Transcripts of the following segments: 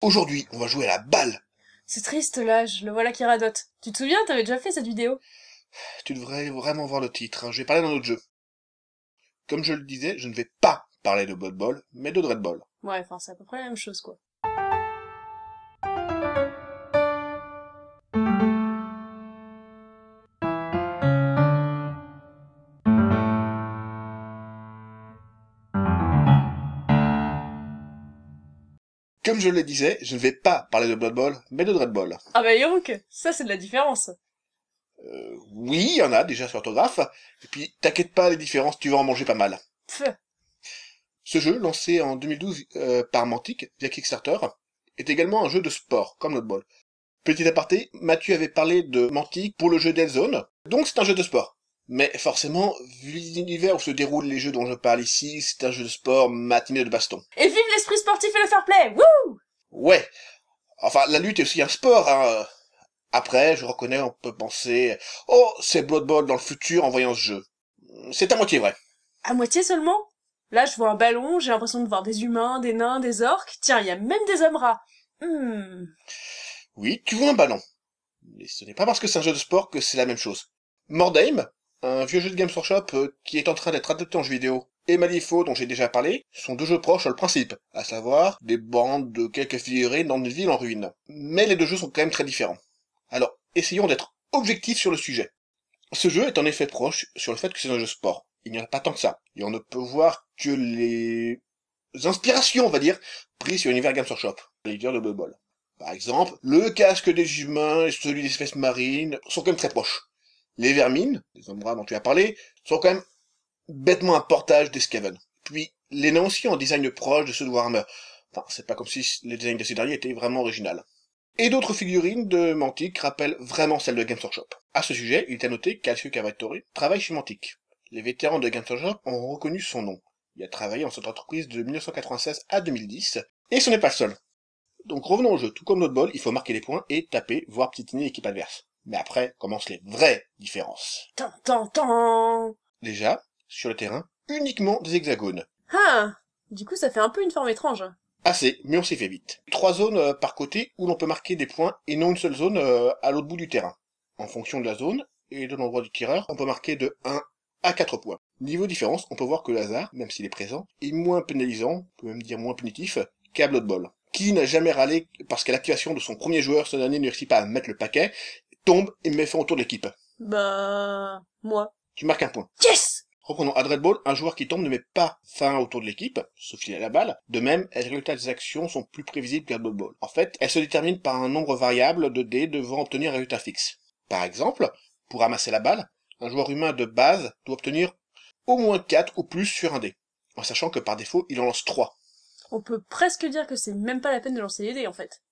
Aujourd'hui, on va jouer à la balle. C'est triste l'âge, le voilà qui radote. Tu te souviens, t'avais déjà fait cette vidéo? Tu devrais vraiment voir le titre, hein. Je vais parler d'un autre jeu. Comme je le disais, je ne vais pas parler de Blood Bowl, mais de Dread Ball. Ouais, enfin c'est à peu près la même chose quoi. Comme je le disais, je ne vais pas parler de Blood Bowl, mais de Dread Ball. Ah bah Yonk, ça c'est de la différence. Oui, il y en a déjà sur orthographe. Et puis, t'inquiète pas, les différences, tu vas en manger pas mal. Pfff. Ce jeu, lancé en 2012 par Mantic via Kickstarter, est également un jeu de sport, comme Blood Bowl. Petit aparté, Mathieu avait parlé de Mantic pour le jeu Dead Zone, donc c'est un jeu de sport. Mais forcément, vu l'univers où se déroulent les jeux dont je parle ici, c'est un jeu de sport matiné de baston. Et vive l'esprit sportif et le fair play. Wouh! Ouais, enfin la lutte est aussi un sport, hein. Après, je reconnais, on peut penser, oh, c'est Blood Bowl dans le futur en voyant ce jeu. C'est à moitié vrai. À moitié seulement? Là je vois un ballon, j'ai l'impression de voir des humains, des nains, des orques. Tiens, il y a même des hommes rats. Hmm. Oui, tu vois un ballon. Mais ce n'est pas parce que c'est un jeu de sport que c'est la même chose. Mordheim, un vieux jeu de Games Workshop qui est en train d'être adapté en jeu vidéo, et Malifaux, dont j'ai déjà parlé, sont deux jeux proches sur le principe, à savoir des bandes de quelques figurines dans une ville en ruine. Mais les deux jeux sont quand même très différents. Alors, essayons d'être objectifs sur le sujet. Ce jeu est en effet proche sur le fait que c'est un jeu sport. Il n'y en a pas tant que ça. Et on ne peut voir que les inspirations, on va dire, prises sur l'univers Games Workshop, l'éditeur de Blood Bowl. Par exemple, le casque des humains et celui des espèces marines sont quand même très proches. Les vermines, les ombres dont tu as parlé, sont quand même bêtement un portage des Skaven. Puis, les nains aussi ont un design proche de ceux de Warhammer. Enfin, c'est pas comme si le design de ces derniers était vraiment original. Et d'autres figurines de Mantic rappellent vraiment celles de Games Workshop. À ce sujet, il est à noter qu'Alessio Cavatori travaille chez Mantic. Les vétérans de Games Workshop ont reconnu son nom. Il a travaillé dans cette entreprise de 1996 à 2010, et ce n'est pas le seul. Donc revenons au jeu, tout comme notre ball, il faut marquer les points et taper, voire piétiner l'équipe adverse. Mais après commencent les vraies différences. Tan tan tan. Déjà, sur le terrain, uniquement des hexagones. Ah. Du coup ça fait un peu une forme étrange. Assez, mais on s'y fait vite. Trois zones par côté où l'on peut marquer des points et non une seule zone à l'autre bout du terrain. En fonction de la zone et de l'endroit du tireur, on peut marquer de 1 à 4 points. Niveau différence, on peut voir que le hasard, même s'il est présent, est moins pénalisant, on peut même dire moins punitif, qu'à Blood Bowl. Qui n'a jamais râlé parce qu'à l'activation de son premier joueur, ce dernier ne réussit pas à mettre le paquet, tombe et met fin au tour de l'équipe. Bah... moi. Tu marques un point. Yes! Reprenons à Dread Ball, un joueur qui tombe ne met pas fin au tour de l'équipe, sauf s'il a la balle. De même, les résultats des actions sont plus prévisibles qu'à Blood Bowl. En fait, elles se déterminent par un nombre variable de dés devant obtenir un résultat fixe. Par exemple, pour ramasser la balle, un joueur humain de base doit obtenir au moins 4 ou plus sur un dé, en sachant que par défaut, il en lance 3. On peut presque dire que c'est même pas la peine de lancer les dés en fait.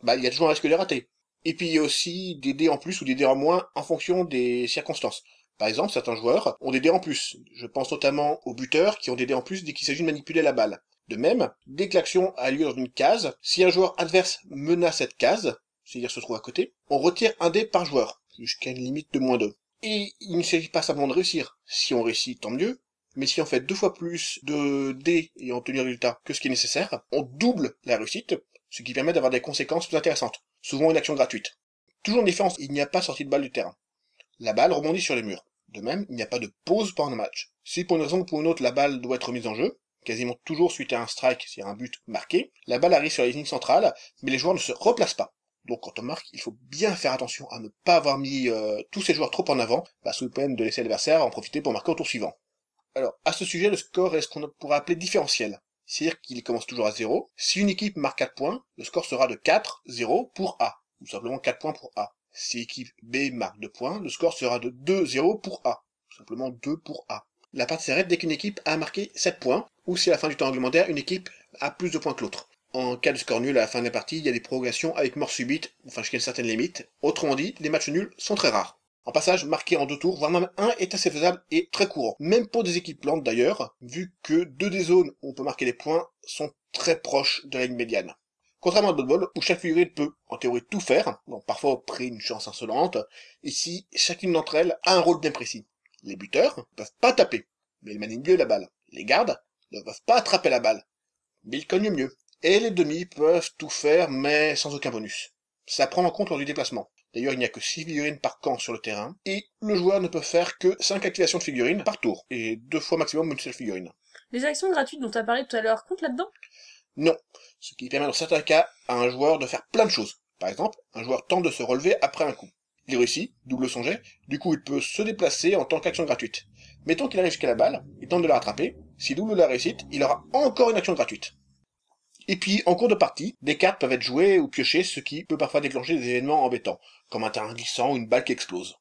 Bah, il y a toujours un risque de les rater. Et puis il y a aussi des dés en plus ou des dés en moins en fonction des circonstances. Par exemple, certains joueurs ont des dés en plus. Je pense notamment aux buteurs qui ont des dés en plus dès qu'il s'agit de manipuler la balle. De même, dès que l'action a lieu dans une case, si un joueur adverse menace cette case, c'est-à-dire se trouve à côté, on retire un dé par joueur, jusqu'à une limite de -2. Et il ne s'agit pas simplement de réussir. Si on réussit, tant mieux. Mais si on fait 2 fois plus de dés et on obtenu le résultat que ce qui est nécessaire, on double la réussite, ce qui permet d'avoir des conséquences plus intéressantes. Souvent une action gratuite. Toujours en défense, il n'y a pas sortie de balle du terrain. La balle rebondit sur les murs. De même, il n'y a pas de pause pendant le match. Si pour une raison ou pour une autre la balle doit être mise en jeu, quasiment toujours suite à un strike, c'est-à-dire un but marqué, la balle arrive sur la ligne centrale, mais les joueurs ne se replacent pas. Donc quand on marque, il faut bien faire attention à ne pas avoir mis tous ces joueurs trop en avant, sous peine de laisser l'adversaire en profiter pour marquer au tour suivant. Alors, à ce sujet, le score est ce qu'on pourrait appeler différentiel. C'est-à-dire qu'il commence toujours à 0. Si une équipe marque 4 points, le score sera de 4-0 pour A. Ou simplement 4 points pour A. Si l'équipe B marque 2 points, le score sera de 2-0 pour A. Tout simplement 2 pour A. La partie s'arrête dès qu'une équipe a marqué 7 points, ou si à la fin du temps réglementaire, une équipe a plus de points que l'autre. En cas de score nul à la fin de la partie, il y a des prolongations avec mort subite, enfin jusqu'à une certaine limite. Autrement dit, les matchs nuls sont très rares. Un passage marqué en 2 tours, voire même un, est assez faisable et très courant. Même pour des équipes lentes d'ailleurs, vu que 2 des zones où on peut marquer des points sont très proches de la ligne médiane. Contrairement à Blood Bowl, où chaque figurine peut, en théorie, tout faire, donc parfois au prix d'une chance insolente, ici, chacune d'entre elles a un rôle bien précis. Les buteurs ne peuvent pas taper, mais ils manient mieux la balle. Les gardes ne peuvent pas attraper la balle, mais ils cognent mieux. Et les demi peuvent tout faire, mais sans aucun bonus. Ça prend en compte lors du déplacement. D'ailleurs, il n'y a que 6 figurines par camp sur le terrain, et le joueur ne peut faire que 5 activations de figurines par tour, et 2 fois maximum une seule figurine. Les actions gratuites dont tu as parlé tout à l'heure comptent là-dedans? Non, ce qui permet dans certains cas à un joueur de faire plein de choses. Par exemple, un joueur tente de se relever après un coup. Il réussit, double son jet, du coup il peut se déplacer en tant qu'action gratuite. Mettons qu'il arrive jusqu'à la balle, il tente de la rattraper, s'il double la réussite, il aura encore une action gratuite. Et puis, en cours de partie, des cartes peuvent être jouées ou piochées, ce qui peut parfois déclencher des événements embêtants, comme un terrain glissant ou une balle qui explose.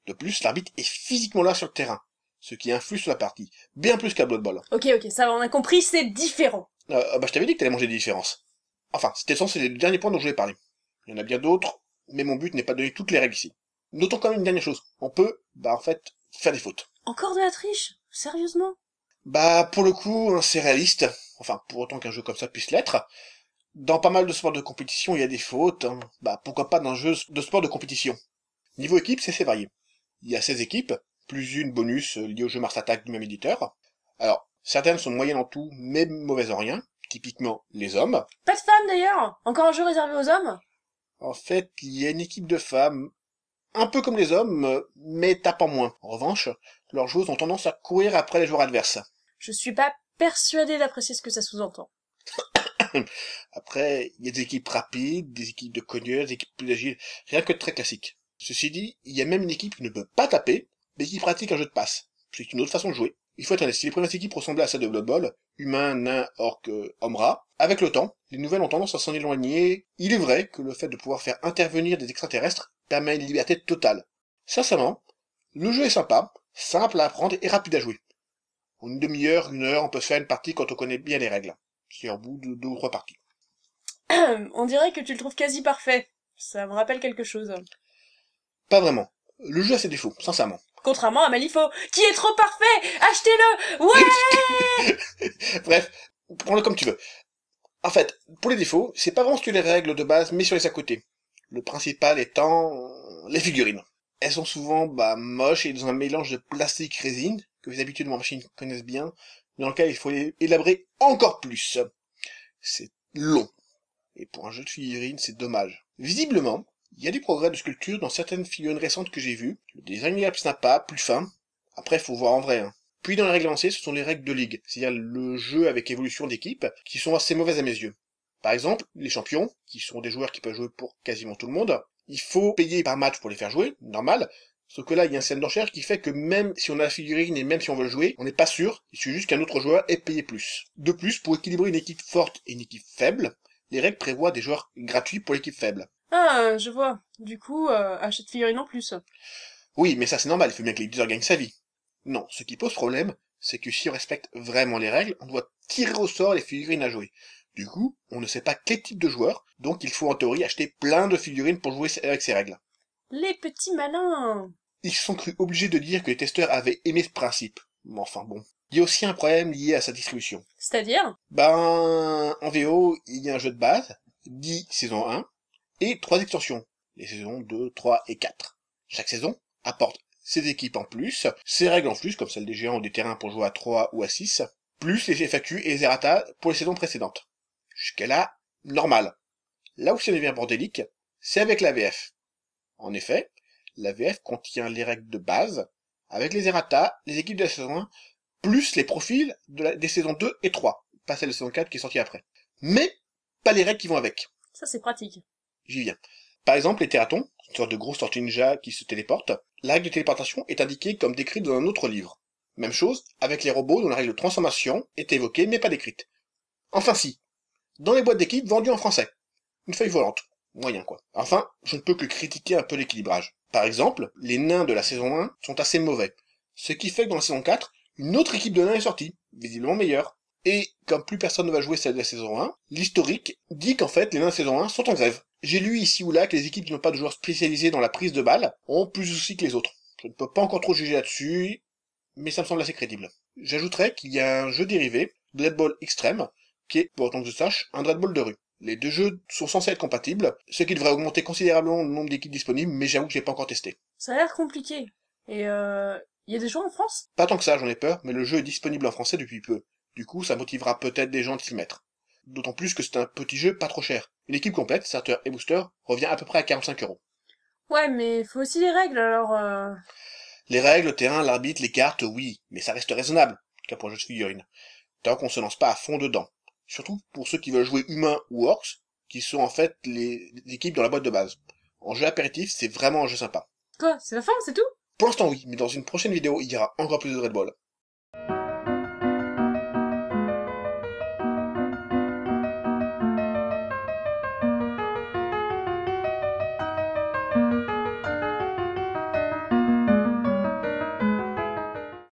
De plus, l'arbitre est physiquement là sur le terrain, ce qui influe sur la partie, bien plus qu'à Blood Bowl. Ok, ça va, on a compris, c'est différent. Je t'avais dit que t'allais manger des différences. Enfin, c'était censé être le dernier point dont je voulais parler. Il y en a bien d'autres, mais mon but n'est pas de donner toutes les règles ici. Notons quand même une dernière chose. On peut, faire des fautes. Encore de la triche? Sérieusement? Pour le coup, c'est réaliste. Enfin, pour autant qu'un jeu comme ça puisse l'être. Dans pas mal de sports de compétition, il y a des fautes. Pourquoi pas dans un jeu de sport de compétition. Niveau équipe, c'est varié. Il y a 16 équipes, plus une bonus liée au jeu Mars Attack du même éditeur. Alors, certaines sont moyennes en tout, mais mauvaises en rien. Typiquement, les hommes. Pas de femmes d'ailleurs? Encore un jeu réservé aux hommes? En fait, il y a une équipe de femmes, un peu comme les hommes, mais tapant moins. En revanche, leurs joueuses ont tendance à courir après les joueurs adverses. Je suis pas persuadée d'apprécier ce que ça sous-entend. Après, il y a des équipes rapides, des équipes de cogneuses, des équipes plus agiles, rien que de très classique. Ceci dit, il y a même une équipe qui ne peut pas taper, mais qui pratique un jeu de passe. C'est une autre façon de jouer. Il faut être honnête, si les premières équipes ressemblaient à celles de Blood Bowl, humains, nains, orques, hommes-rats, avec le temps, les nouvelles ont tendance à s'en éloigner. Il est vrai que le fait de pouvoir faire intervenir des extraterrestres permet une liberté totale. Sincèrement, le jeu est sympa, simple à apprendre et rapide à jouer. En une demi-heure, une heure, on peut faire une partie quand on connaît bien les règles. C'est au bout de 2 ou 3 parties. On dirait que tu le trouves quasi parfait. Ça me rappelle quelque chose. Pas vraiment. Le jeu a ses défauts, sincèrement. Contrairement à Malifaux, qui est trop parfait! Achetez-le! Ouais! Bref, prends-le comme tu veux. En fait, pour les défauts, c'est pas vraiment sur les règles de base, mais sur les à côté. Le principal étant les figurines. Elles sont souvent moches et dans un mélange de plastique résine, que les habitués de ma machine connaissent bien, dans lequel il faut élaborer encore plus. C'est long. Et pour un jeu de figurines, c'est dommage. Visiblement, il y a des progrès de sculpture dans certaines figurines récentes que j'ai vues. Le design est plus sympa, plus fin. Après, faut voir en vrai. Puis dans les règles avancées, ce sont les règles de ligue, c'est-à-dire le jeu avec évolution d'équipe, qui sont assez mauvaises à mes yeux. Par exemple, les champions, qui sont des joueurs qui peuvent jouer pour quasiment tout le monde, il faut payer par match pour les faire jouer, normal. Sauf que là, il y a un système d'enchère qui fait que même si on a la figurine et même si on veut le jouer, on n'est pas sûr, il suffit juste qu'un autre joueur ait payé plus. De plus, pour équilibrer une équipe forte et une équipe faible, les règles prévoient des joueurs gratuits pour l'équipe faible. Ah, je vois. Du coup, achète figurine en plus. Oui, mais ça c'est normal, il faut bien que l'éditeur gagne sa vie. Non, ce qui pose problème, c'est que si on respecte vraiment les règles, on doit tirer au sort les figurines à jouer. Du coup, on ne sait pas quel type de joueur, donc il faut en théorie acheter plein de figurines pour jouer avec ces règles. Les petits malins! Ils se sont crus obligés de dire que les testeurs avaient aimé ce principe. Mais enfin bon. Il y a aussi un problème lié à sa distribution. C'est-à-dire? En VO, il y a un jeu de base, dit saison 1, et 3 extensions, les saisons 2, 3 et 4. Chaque saison apporte ses équipes en plus, ses règles en plus, comme celle des géants ou des terrains pour jouer à 3 ou à 6, plus les FAQ et les errata pour les saisons précédentes. Jusqu'à là, normal. Là où ça devient bordélique, c'est avec la VF. En effet, la VF contient les règles de base, avec les errata, les équipes de la saison 1, plus les profils des saisons 2 et 3, pas celle de saison 4 qui est sortie après. Mais, pas les règles qui vont avec. Ça, c'est pratique. J'y viens. Par exemple, les terratons, une sorte de grosses tortues ninja qui se téléportent, la règle de téléportation est indiquée comme décrite dans un autre livre. Même chose avec les robots dont la règle de transformation est évoquée mais pas décrite. Enfin si, dans les boîtes d'équipe vendues en français. Une feuille volante. Moyen quoi. Enfin, je ne peux que critiquer un peu l'équilibrage. Par exemple, les nains de la saison 1 sont assez mauvais. Ce qui fait que dans la saison 4, une autre équipe de nains est sortie, visiblement meilleure. Et, comme plus personne ne va jouer celle de la saison 1, l'historique dit qu'en fait les nains de saison 1 sont en grève. J'ai lu ici ou là que les équipes qui n'ont pas de joueurs spécialisés dans la prise de balles ont plus de soucis que les autres. Je ne peux pas encore trop juger là-dessus, mais ça me semble assez crédible. J'ajouterais qu'il y a un jeu dérivé, Dread Ball Extreme, qui est, pour autant que je sache, un Dread Ball de rue. Les deux jeux sont censés être compatibles, ce qui devrait augmenter considérablement le nombre d'équipes disponibles, mais j'avoue que j'ai pas encore testé. Ça a l'air compliqué. Et y a des gens en France? Pas tant que ça, j'en ai peur, mais le jeu est disponible en français depuis peu. Du coup, ça motivera peut-être des gens de s'y mettre. d'autant plus que c'est un petit jeu pas trop cher. Une équipe complète, starter et booster, revient à peu près à 45 €. Ouais, mais faut aussi les règles, alors... Les règles, le terrain, l'arbitre, les cartes, oui, mais ça reste raisonnable, qu'un pour un jeu de figurines. Tant qu'on se lance pas à fond dedans. Surtout pour ceux qui veulent jouer humains ou orcs, qui sont en fait les équipes dans la boîte de base. En jeu apéritif, c'est vraiment un jeu sympa. Quoi, c'est la fin, c'est tout? Pour l'instant oui, mais dans une prochaine vidéo, il y aura encore plus de Red Ball.